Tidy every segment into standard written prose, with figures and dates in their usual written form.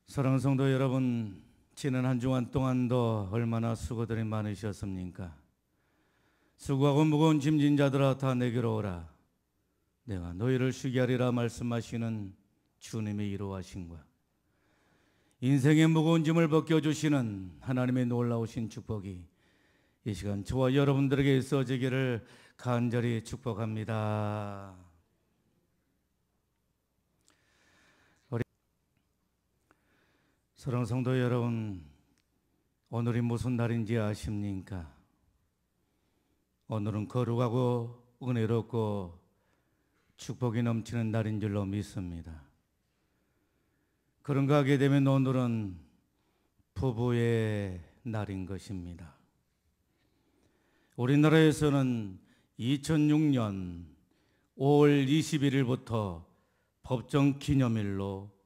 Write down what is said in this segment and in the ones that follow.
사랑하는 성도 여러분, 지난 한 주간 동안도 얼마나 수고들이 많으셨습니까? 수고하고 무거운 짐진 자들아 다 내게로 오라. 내가 너희를 쉬게 하리라 말씀하시는 주님의 이로하심과 인생의 무거운 짐을 벗겨주시는 하나님의 놀라우신 축복이 이 시간 저와 여러분들에게 있어지기를 간절히 축복합니다. 사랑하는 성도 여러분, 오늘이 무슨 날인지 아십니까? 오늘은 거룩하고 은혜롭고 축복이 넘치는 날인 줄로 믿습니다. 그런가 하게 되면 오늘은 부부의 날인 것입니다. 우리나라에서는 2006년 5월 21일부터 법정 기념일로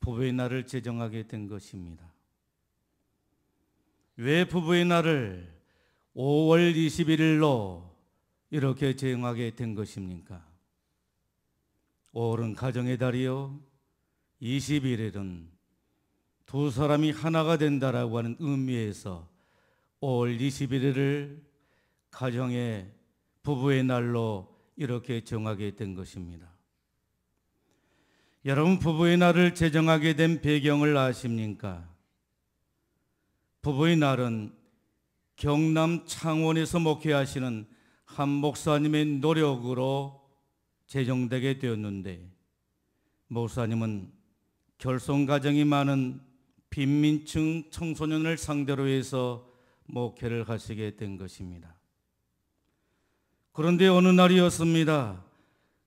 부부의 날을 제정하게 된 것입니다. 왜 부부의 날을 5월 21일로 이렇게 제정하게 된 것입니까? 5월은 가정의 달이요, 21일은 두 사람이 하나가 된다라고 하는 의미에서 5월 21일을 가정의 부부의 날로 이렇게 정하게 된 것입니다. 여러분, 부부의 날을 제정하게 된 배경을 아십니까? 부부의 날은 경남 창원에서 목회하시는 한 목사님의 노력으로 제정되게 되었는데, 목사님은 결손가정이 많은 빈민층 청소년을 상대로 해서 목회를 하시게 된 것입니다. 그런데 어느 날이었습니다.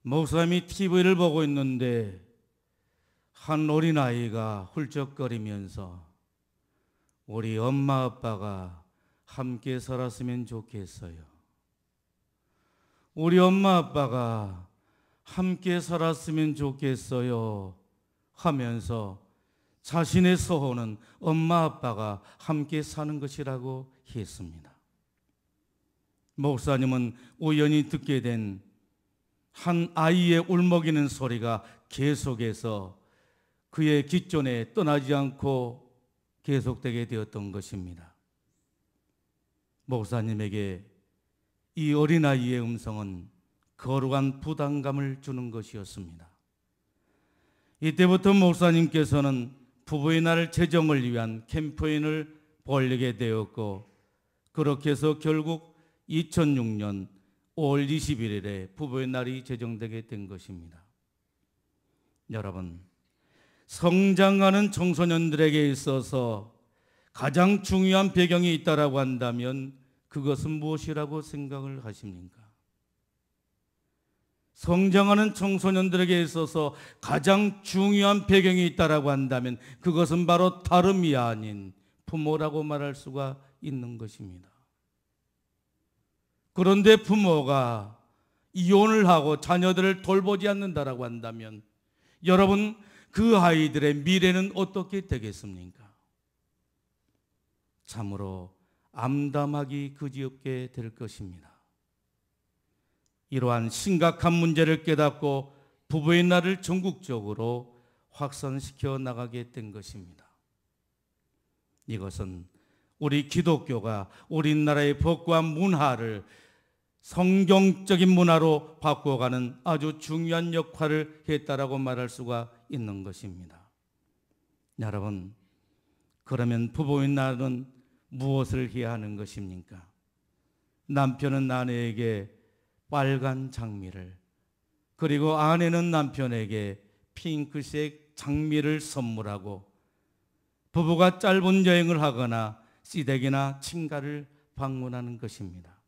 목사님이 TV를 보고 있는데 한 어린아이가 훌쩍거리면서 우리 엄마 아빠가 함께 살았으면 좋겠어요. 우리 엄마 아빠가 함께 살았으면 좋겠어요 하면서 자신의 소원은 엄마 아빠가 함께 사는 것이라고 했습니다. 목사님은 우연히 듣게 된 한 아이의 울먹이는 소리가 계속해서 그의 귓전에 떠나지 않고 계속되게 되었던 것입니다. 목사님에게 이 어린아이의 음성은 거룩한 부담감을 주는 것이었습니다. 이때부터 목사님께서는 부부의 날 제정을 위한 캠페인을 벌이게 되었고, 그렇게 해서 결국 2006년 5월 21일에 부부의 날이 제정되게 된 것입니다. 여러분, 성장하는 청소년들에게 있어서 가장 중요한 배경이 있다라고 한다면 그것은 무엇이라고 생각을 하십니까? 성장하는 청소년들에게 있어서 가장 중요한 배경이 있다라고 한다면 그것은 바로 다름이 아닌 부모라고 말할 수가 있는 것입니다. 그런데 부모가 이혼을 하고 자녀들을 돌보지 않는다라고 한다면 여러분, 그 아이들의 미래는 어떻게 되겠습니까? 참으로 암담하기 그지없게 될 것입니다. 이러한 심각한 문제를 깨닫고 부부의 날을 전국적으로 확산시켜 나가게 된 것입니다. 이것은 우리 기독교가 우리나라의 법과 문화를 성경적인 문화로 바꿔가는 아주 중요한 역할을 했다라고 말할 수가 있는 것입니다. 여러분, 그러면 부부의 날은 무엇을 해야 하는 것입니까? 남편은 아내에게 빨간 장미를, 그리고 아내는 남편에게 핑크색 장미를 선물하고 부부가 짧은 여행을 하거나 시댁이나 친가를 방문하는 것입니다.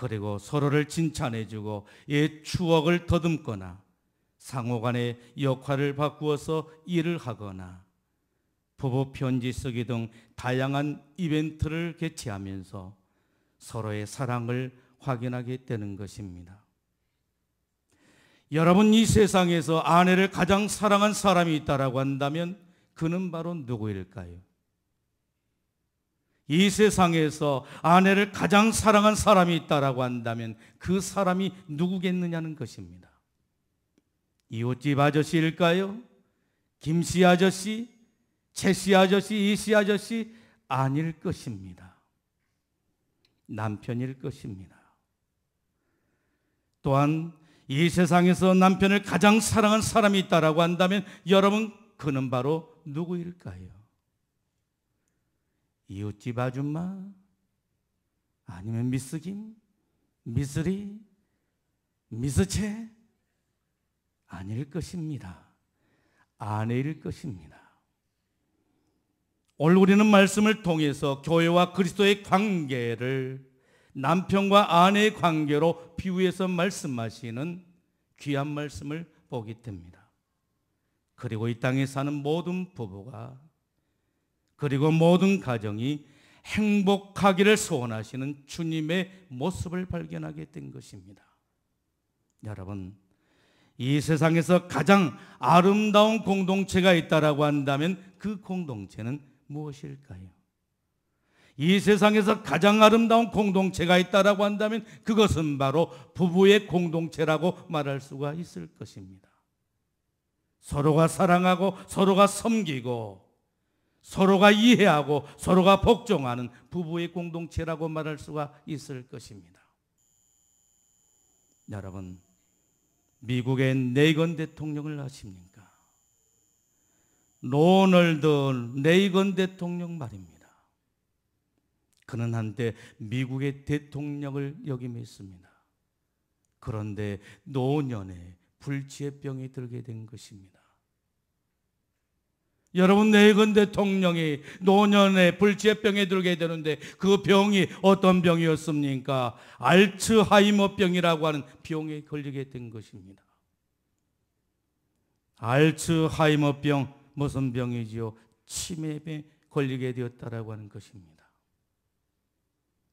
그리고 서로를 칭찬해주고 옛 추억을 더듬거나 상호간의 역할을 바꾸어서 일을 하거나 부부 편지 쓰기 등 다양한 이벤트를 개최하면서 서로의 사랑을 확인하게 되는 것입니다. 여러분, 이 세상에서 아내를 가장 사랑한 사람이 있다라고 한다면 그는 바로 누구일까요? 이 세상에서 아내를 가장 사랑한 사람이 있다라고 한다면 그 사람이 누구겠느냐는 것입니다. 이웃집 아저씨일까요? 김씨 아저씨? 최씨 아저씨, 이씨 아저씨 아닐 것입니다. 남편일 것입니다. 또한 이 세상에서 남편을 가장 사랑하는 사람이 있다라고 한다면 여러분, 그는 바로 누구일까요? 이웃집 아줌마? 아니면 미스 김? 미스리? 미스채? 아닐 것입니다. 아내일 것입니다. 오늘 우리는 말씀을 통해서 교회와 그리스도의 관계를 남편과 아내의 관계로 비유해서 말씀하시는 귀한 말씀을 보게 됩니다. 그리고 이 땅에 사는 모든 부부가, 그리고 모든 가정이 행복하기를 소원하시는 주님의 모습을 발견하게 된 것입니다. 여러분, 이 세상에서 가장 아름다운 공동체가 있다라고 한다면 그 공동체는 무엇일까요? 이 세상에서 가장 아름다운 공동체가 있다라고 한다면 그것은 바로 부부의 공동체라고 말할 수가 있을 것입니다. 서로가 사랑하고 서로가 섬기고 서로가 이해하고 서로가 복종하는 부부의 공동체라고 말할 수가 있을 것입니다. 여러분, 미국의 레이건 대통령을 아십니까? 로널드 레이건 대통령 말입니다. 그는 한때 미국의 대통령을 역임했습니다. 그런데 노년에 불치병이 들게 된 것입니다. 여러분, 레이건 대통령이 노년에 불치병에 들게 되는데 그 병이 어떤 병이었습니까? 알츠하이머병이라고 하는 병에 걸리게 된 것입니다. 알츠하이머병, 무슨 병이지요? 치매에 걸리게 되었다라고 하는 것입니다.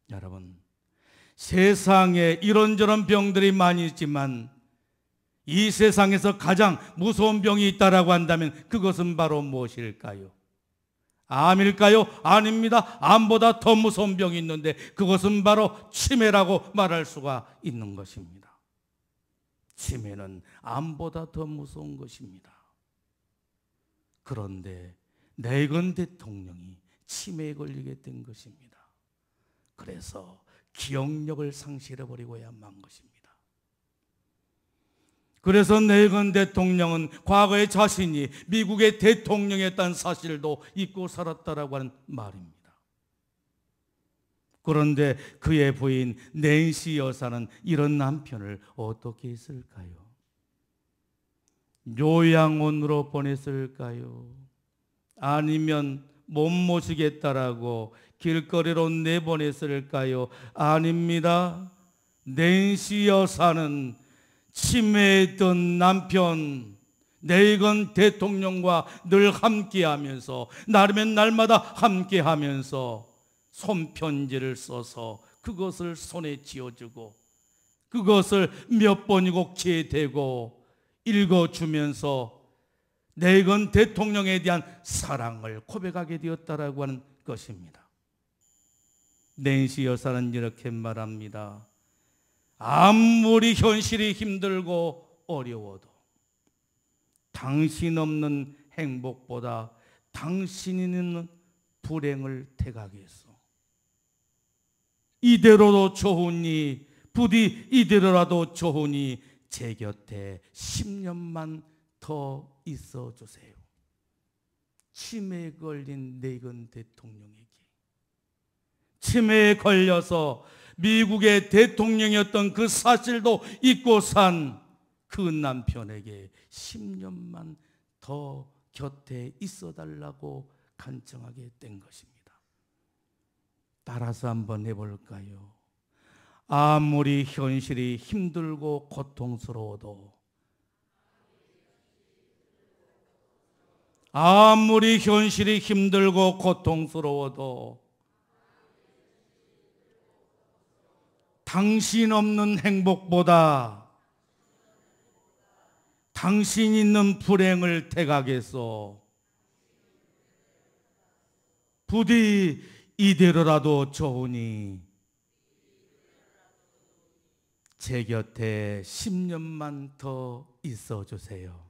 여러분, 세상에 이런저런 병들이 많이 있지만 이 세상에서 가장 무서운 병이 있다라고 한다면 그것은 바로 무엇일까요? 암일까요? 아닙니다. 암보다 더 무서운 병이 있는데 그것은 바로 치매라고 말할 수가 있는 것입니다. 치매는 암보다 더 무서운 것입니다. 그런데 레이건 대통령이 치매에 걸리게 된 것입니다. 그래서 기억력을 상실해버리고야 만 것입니다. 그래서 레이건 대통령은 과거에 자신이 미국의 대통령이었다는 사실도 잊고 살았다라고 하는 말입니다. 그런데 그의 부인 낸시 여사는 이런 남편을 어떻게 했을까요? 요양원으로 보냈을까요? 아니면 못 모시겠다라고 길거리로 내보냈을까요? 아닙니다. 낸시 여사는 치매했던 남편 레이건 대통령과 늘 함께하면서 날이면 날마다 함께하면서 손편지를 써서 그것을 손에 쥐어주고 그것을 몇 번이고 기대고 읽어주면서 레이건 대통령에 대한 사랑을 고백하게 되었다라고 하는 것입니다. 낸시 여사는 이렇게 말합니다. 아무리 현실이 힘들고 어려워도 당신 없는 행복보다 당신이 있는 불행을 택하겠소. 이대로도 좋으니 부디 이대로라도 좋으니 제 곁에 10년만 더 있어 주세요. 치매에 걸린 레이건 대통령에게, 치매에 걸려서 미국의 대통령이었던 그 사실도 잊고 산 그 남편에게 10년만 더 곁에 있어 달라고 간청하게 된 것입니다. 따라서 한번 해볼까요? 아무리 현실이 힘들고 고통스러워도, 아무리 현실이 힘들고 고통스러워도 당신 없는 행복보다 당신 있는 불행을 택하겠소. 부디 이대로라도 좋으니 제 곁에 10년만 더 있어 주세요.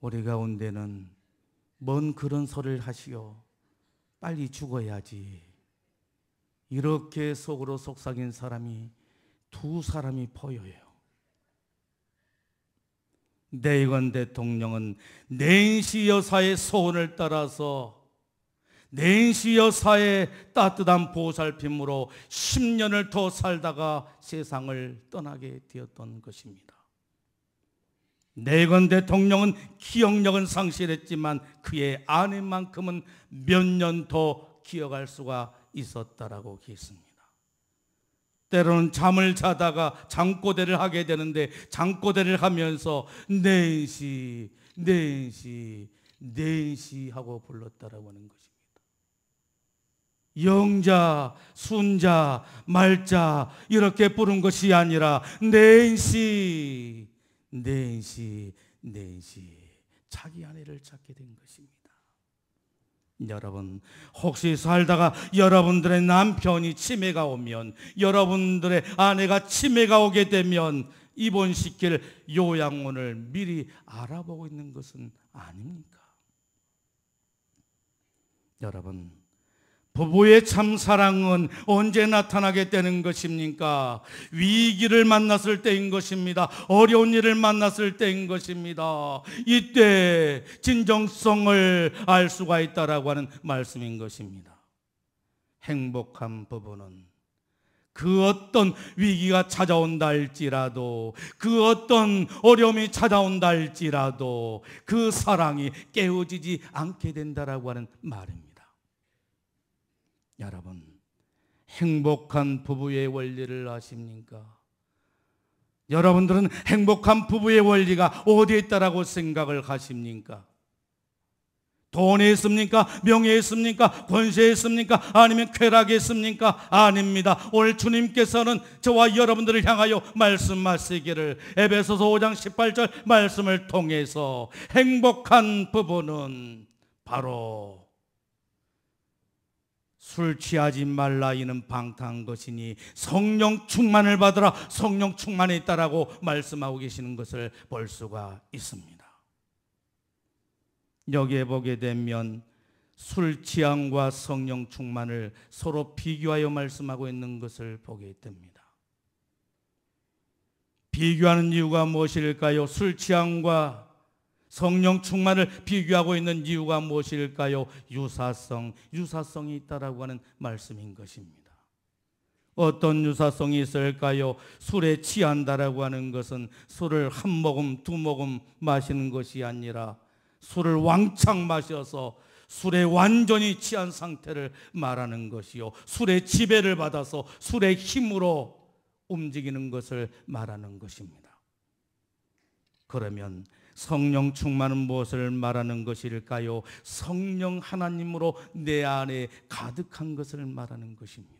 우리 가운데는 뭔 그런 소리를 하시오, 빨리 죽어야지, 이렇게 속으로 속삭인 사람이 두 사람이 보여요. 레이건 대통령은 낸시 여사의 소원을 따라서 낸시 여사의 따뜻한 보살핌으로 10년을 더 살다가 세상을 떠나게 되었던 것입니다. 레이건 대통령은 기억력은 상실했지만 그의 아내만큼은 몇 년 더 기억할 수가 있었다라고 했습니다. 때로는 잠을 자다가 잠꼬대를 하게 되는데 잠꼬대를 하면서 낸시 낸시 낸시 하고 불렀다라고 하는 것입니다. 영자, 순자, 말자 이렇게 부른 것이 아니라 낸시 낸시 낸시, 자기 아내를 찾게 된 것입니다. 여러분, 혹시 살다가 여러분들의 남편이 치매가 오면, 여러분들의 아내가 치매가 오게 되면 입원시킬 요양원을 미리 알아보고 있는 것은 아닙니까? 여러분, 부부의 참사랑은 언제 나타나게 되는 것입니까? 위기를 만났을 때인 것입니다. 어려운 일을 만났을 때인 것입니다. 이때 진정성을 알 수가 있다라고 하는 말씀인 것입니다. 행복한 부부는 그 어떤 위기가 찾아온다 할지라도, 그 어떤 어려움이 찾아온다 할지라도 그 사랑이 깨어지지 않게 된다라고 하는 말입니다. 여러분, 행복한 부부의 원리를 아십니까? 여러분들은 행복한 부부의 원리가 어디에 있다라고 생각을 하십니까? 돈에 있습니까? 명예에 있습니까? 권세에 있습니까? 아니면 쾌락에 있습니까? 아닙니다. 오늘 주님께서는 저와 여러분들을 향하여 말씀하시기를 에베소서 5장 18절 말씀을 통해서 행복한 부부는 바로 술 취하지 말라 이는 방탕한 것이니 성령 충만을 받으라, 성령 충만에 있다라고 말씀하고 계시는 것을 볼 수가 있습니다. 여기에 보게 되면 술 취함과 성령 충만을 서로 비교하여 말씀하고 있는 것을 보게 됩니다. 비교하는 이유가 무엇일까요? 술 취함과 성령 충만을 비교하고 있는 이유가 무엇일까요? 유사성이 있다라고 하는 말씀인 것입니다. 어떤 유사성이 있을까요? 술에 취한다라고 하는 것은 술을 한 모금, 두 모금 마시는 것이 아니라 술을 왕창 마셔서 술에 완전히 취한 상태를 말하는 것이요, 술의 지배를 받아서 술의 힘으로 움직이는 것을 말하는 것입니다. 그러면 성령 충만은 무엇을 말하는 것일까요? 성령 하나님으로 내 안에 가득한 것을 말하는 것입니다.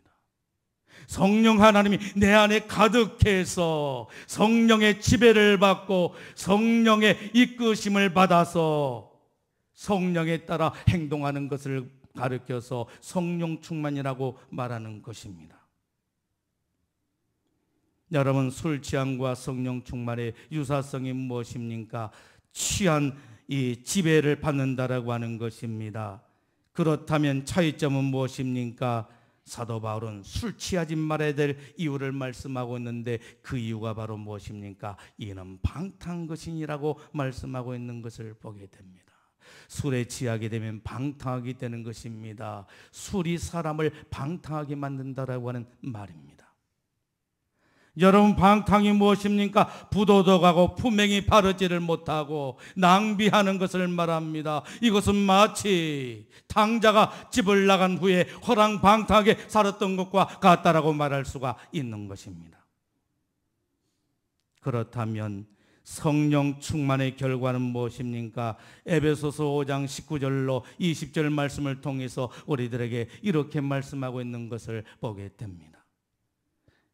성령 하나님이 내 안에 가득해서 성령의 지배를 받고 성령의 이끄심을 받아서 성령에 따라 행동하는 것을 가르쳐서 성령 충만이라고 말하는 것입니다. 여러분, 술 취함과 성령 충만의 유사성이 무엇입니까? 취한 이 지배를 받는다라고 하는 것입니다. 그렇다면 차이점은 무엇입니까? 사도 바울은 술 취하지 말아야 될 이유를 말씀하고 있는데 그 이유가 바로 무엇입니까? 이는 방탕한 것이니라고 말씀하고 있는 것을 보게 됩니다. 술에 취하게 되면 방탕하게 되는 것입니다. 술이 사람을 방탕하게 만든다라고 하는 말입니다. 여러분, 방탕이 무엇입니까? 부도덕하고 품행이 바르지를 못하고 낭비하는 것을 말합니다. 이것은 마치 탕자가 집을 나간 후에 허랑방탕하게 살았던 것과 같다라고 말할 수가 있는 것입니다. 그렇다면 성령 충만의 결과는 무엇입니까? 에베소서 5장 19절로 20절 말씀을 통해서 우리들에게 이렇게 말씀하고 있는 것을 보게 됩니다.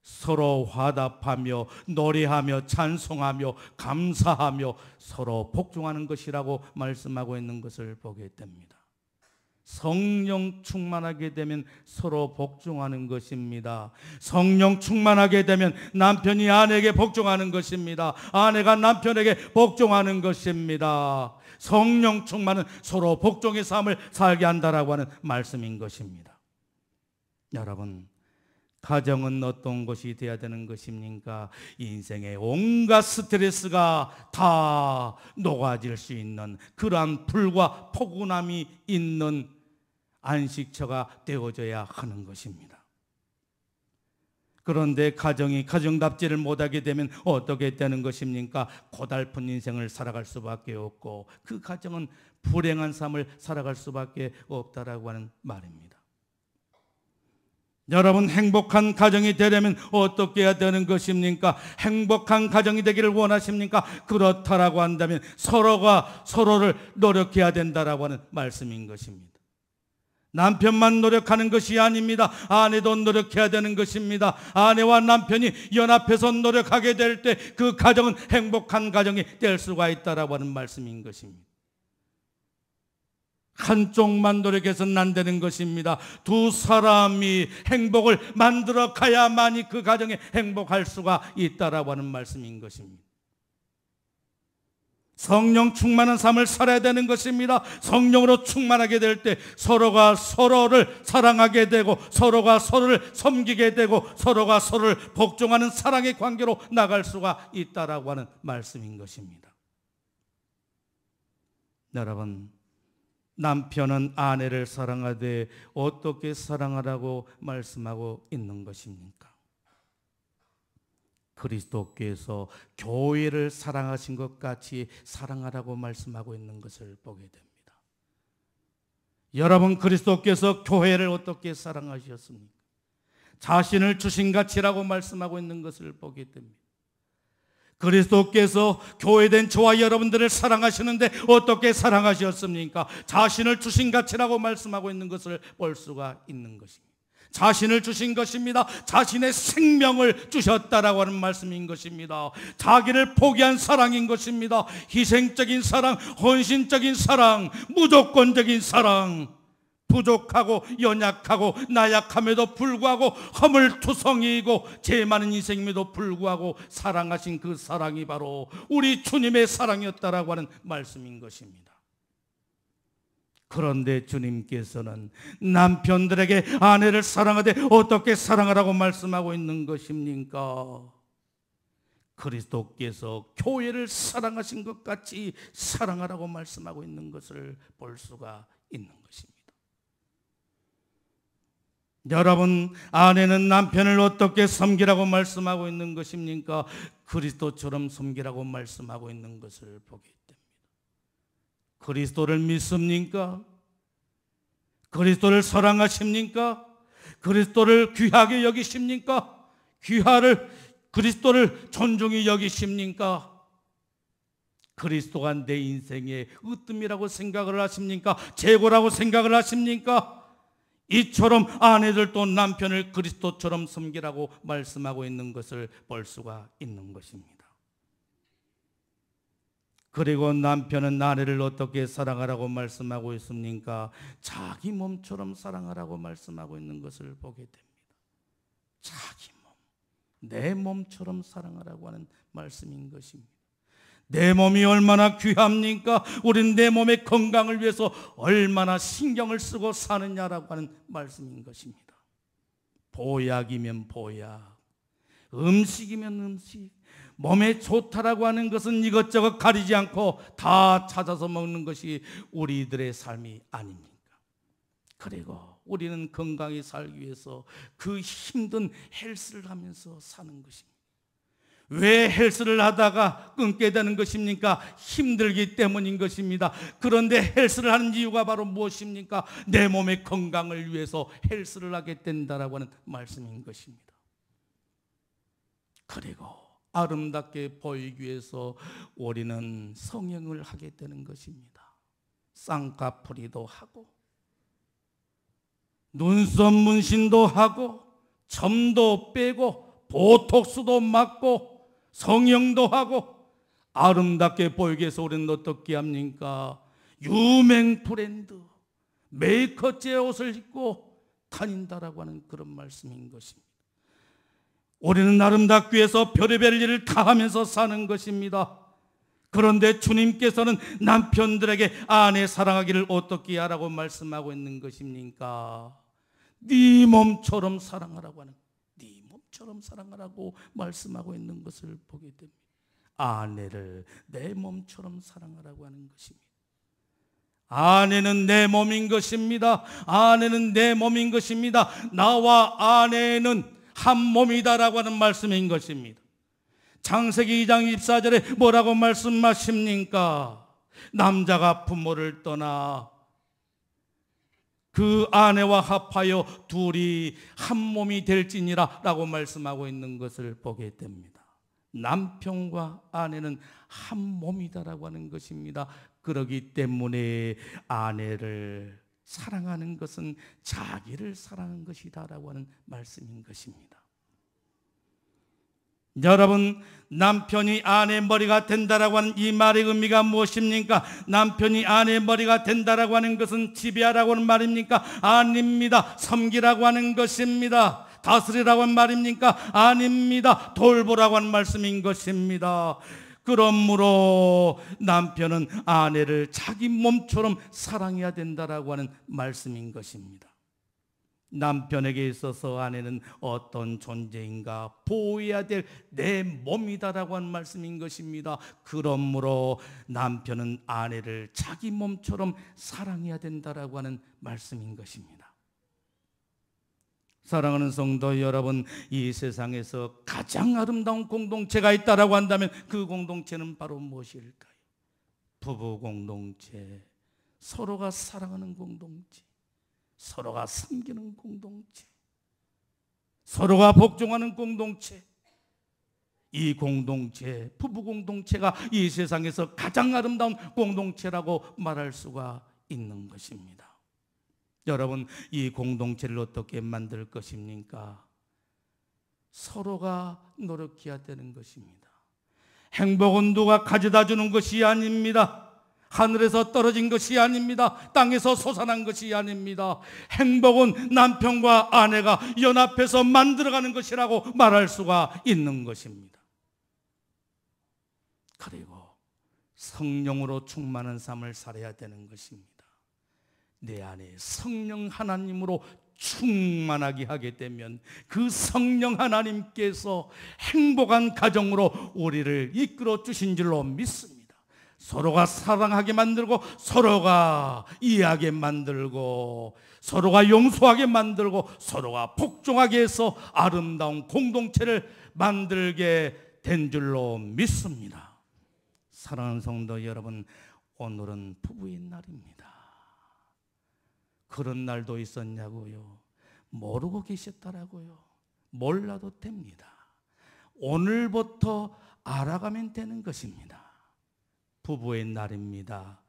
서로 화답하며 노래하며 찬송하며 감사하며 서로 복종하는 것이라고 말씀하고 있는 것을 보게 됩니다. 성령 충만하게 되면 서로 복종하는 것입니다. 성령 충만하게 되면 남편이 아내에게 복종하는 것입니다. 아내가 남편에게 복종하는 것입니다. 성령 충만은 서로 복종의 삶을 살게 한다라고 하는 말씀인 것입니다. 여러분, 가정은 어떤 것이 되어야 되는 것입니까? 인생의 온갖 스트레스가 다 녹아질 수 있는 그러한 불과 포근함이 있는 안식처가 되어져야 하는 것입니다. 그런데 가정이 가정답지를 못하게 되면 어떻게 되는 것입니까? 고달픈 인생을 살아갈 수밖에 없고 그 가정은 불행한 삶을 살아갈 수밖에 없다라고 하는 말입니다. 여러분, 행복한 가정이 되려면 어떻게 해야 되는 것입니까? 행복한 가정이 되기를 원하십니까? 그렇다라고 한다면 서로가 서로를 노력해야 된다라고 하는 말씀인 것입니다. 남편만 노력하는 것이 아닙니다. 아내도 노력해야 되는 것입니다. 아내와 남편이 연합해서 노력하게 될 때 그 가정은 행복한 가정이 될 수가 있다라고 하는 말씀인 것입니다. 한쪽만 노력해서는 안 되는 것입니다. 두 사람이 행복을 만들어 가야만이 그 가정에 행복할 수가 있다라고 하는 말씀인 것입니다. 성령 충만한 삶을 살아야 되는 것입니다. 성령으로 충만하게 될 때 서로가 서로를 사랑하게 되고 서로가 서로를 섬기게 되고 서로가 서로를 복종하는 사랑의 관계로 나갈 수가 있다라고 하는 말씀인 것입니다. 여러분, 남편은 아내를 사랑하되 어떻게 사랑하라고 말씀하고 있는 것입니까? 그리스도께서 교회를 사랑하신 것 같이 사랑하라고 말씀하고 있는 것을 보게 됩니다. 여러분, 그리스도께서 교회를 어떻게 사랑하셨습니까? 자신을 주신 가치라고 말씀하고 있는 것을 보게 됩니다. 그리스도께서 교회된 저와 여러분들을 사랑하시는데 어떻게 사랑하셨습니까? 자신을 주신 가치라고 말씀하고 있는 것을 볼 수가 있는 것입니다. 자신을 주신 것입니다. 자신의 생명을 주셨다라고 하는 말씀인 것입니다. 자기를 포기한 사랑인 것입니다. 희생적인 사랑, 헌신적인 사랑, 무조건적인 사랑. 부족하고 연약하고 나약함에도 불구하고 허물투성이이고 죄 많은 인생임에도 불구하고 사랑하신 그 사랑이 바로 우리 주님의 사랑이었다라고 하는 말씀인 것입니다. 그런데 주님께서는 남편들에게 아내를 사랑하되 어떻게 사랑하라고 말씀하고 있는 것입니까? 그리스도께서 교회를 사랑하신 것 같이 사랑하라고 말씀하고 있는 것을 볼 수가 있는 것입니다. 여러분, 아내는 남편을 어떻게 섬기라고 말씀하고 있는 것입니까? 그리스도처럼 섬기라고 말씀하고 있는 것을 보게 됩니다. 그리스도를 믿습니까? 그리스도를 사랑하십니까? 그리스도를 귀하게 여기십니까? 그리스도를 존중히 여기십니까? 그리스도가 내 인생의 으뜸이라고 생각을 하십니까? 재고라고 생각을 하십니까? 이처럼 아내들도 남편을 그리스도처럼 섬기라고 말씀하고 있는 것을 볼 수가 있는 것입니다. 그리고 남편은 아내를 어떻게 사랑하라고 말씀하고 있습니까? 자기 몸처럼 사랑하라고 말씀하고 있는 것을 보게 됩니다. 자기 몸, 내 몸처럼 사랑하라고 하는 말씀인 것입니다. 내 몸이 얼마나 귀합니까? 우린 내 몸의 건강을 위해서 얼마나 신경을 쓰고 사느냐라고 하는 말씀인 것입니다. 보약이면 보약, 음식이면 음식, 몸에 좋다라고 하는 것은 이것저것 가리지 않고 다 찾아서 먹는 것이 우리들의 삶이 아닙니까? 그리고 우리는 건강히 살기 위해서 그 힘든 헬스를 하면서 사는 것입니다. 왜 헬스를 하다가 끊게 되는 것입니까? 힘들기 때문인 것입니다. 그런데 헬스를 하는 이유가 바로 무엇입니까? 내 몸의 건강을 위해서 헬스를 하게 된다라고 하는 말씀인 것입니다. 그리고 아름답게 보이기 위해서 우리는 성형을 하게 되는 것입니다. 쌍꺼풀이도 하고 눈썹 문신도 하고 점도 빼고 보톡스도 맞고 성형도 하고 아름답게 보이기 위해서 우리는 어떻게 합니까? 유명 브랜드, 메이커째 옷을 입고 다닌다라고 하는 그런 말씀인 것입니다. 우리는 아름답기 위해서 별의별 일을 다 하면서 사는 것입니다. 그런데 주님께서는 남편들에게 아내 사랑하기를 어떻게 하라고 말씀하고 있는 것입니까? 네 몸처럼 사랑하라고 하는, 네 몸처럼 사랑하라고 말씀하고 있는 것을 보게 됩니다. 아내를 내 몸처럼 사랑하라고 하는 것입니다. 아내는 내 몸인 것입니다. 아내는 내 몸인 것입니다. 나와 아내는 한 몸이다라고 하는 말씀인 것입니다. 창세기 2장 24절에 뭐라고 말씀하십니까? 남자가 부모를 떠나 그 아내와 합하여 둘이 한 몸이 될지니라 라고 말씀하고 있는 것을 보게 됩니다. 남편과 아내는 한 몸이다라고 하는 것입니다. 그러기 때문에 아내를 사랑하는 것은 자기를 사랑하는 것이다라고 하는 말씀인 것입니다. 여러분, 남편이 아내의 머리가 된다라고 하는 이 말의 의미가 무엇입니까? 남편이 아내의 머리가 된다라고 하는 것은 지배하라고 하는 말입니까? 아닙니다. 섬기라고 하는 것입니다. 다스리라고 하는 말입니까? 아닙니다. 돌보라고 하는 말씀인 것입니다. 그러므로 남편은 아내를 자기 몸처럼 사랑해야 된다라고 하는 말씀인 것입니다. 남편에게 있어서 아내는 어떤 존재인가? 보호해야 될 내 몸이다라고 하는 말씀인 것입니다. 그러므로 남편은 아내를 자기 몸처럼 사랑해야 된다라고 하는 말씀인 것입니다. 사랑하는 성도 여러분, 이 세상에서 가장 아름다운 공동체가 있다라고 한다면 그 공동체는 바로 무엇일까요? 부부 공동체, 서로가 사랑하는 공동체, 서로가 섬기는 공동체, 서로가 복종하는 공동체. 이 공동체, 부부 공동체가 이 세상에서 가장 아름다운 공동체라고 말할 수가 있는 것입니다. 여러분, 이 공동체를 어떻게 만들 것입니까? 서로가 노력해야 되는 것입니다. 행복은 누가 가져다 주는 것이 아닙니다. 하늘에서 떨어진 것이 아닙니다. 땅에서 솟아난 것이 아닙니다. 행복은 남편과 아내가 연합해서 만들어가는 것이라고 말할 수가 있는 것입니다. 그리고 성령으로 충만한 삶을 살아야 되는 것입니다. 내 안에 성령 하나님으로 충만하게 하게 되면 그 성령 하나님께서 행복한 가정으로 우리를 이끌어 주신 줄로 믿습니다. 서로가 사랑하게 만들고, 서로가 이해하게 만들고, 서로가 용서하게 만들고, 서로가 복종하게 해서 아름다운 공동체를 만들게 된 줄로 믿습니다. 사랑하는 성도 여러분, 오늘은 부부의 날입니다. 그런 날도 있었냐고요? 모르고 계셨다라고요? 몰라도 됩니다. 오늘부터 알아가면 되는 것입니다. 부부의 날입니다.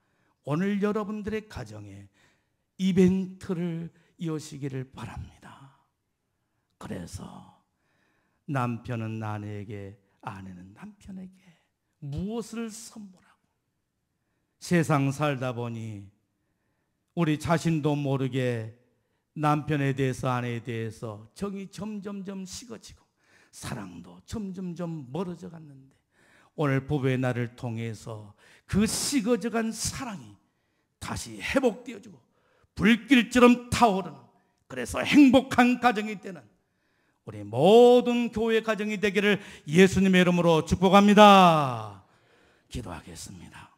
오늘 여러분들의 가정에 이벤트를 여시기를 바랍니다. 그래서 남편은 아내에게, 아내는 남편에게 무엇을 선물하고, 세상 살다 보니 우리 자신도 모르게 남편에 대해서, 아내에 대해서 정이 점점점 식어지고 사랑도 점점점 멀어져 갔는데, 오늘 부부의 날을 통해서 그 식어져간 사랑이 다시 회복되어지고 불길처럼 타오르는, 그래서 행복한 가정이 되는 우리 모든 교회 가정이 되기를 예수님의 이름으로 축복합니다. 기도하겠습니다.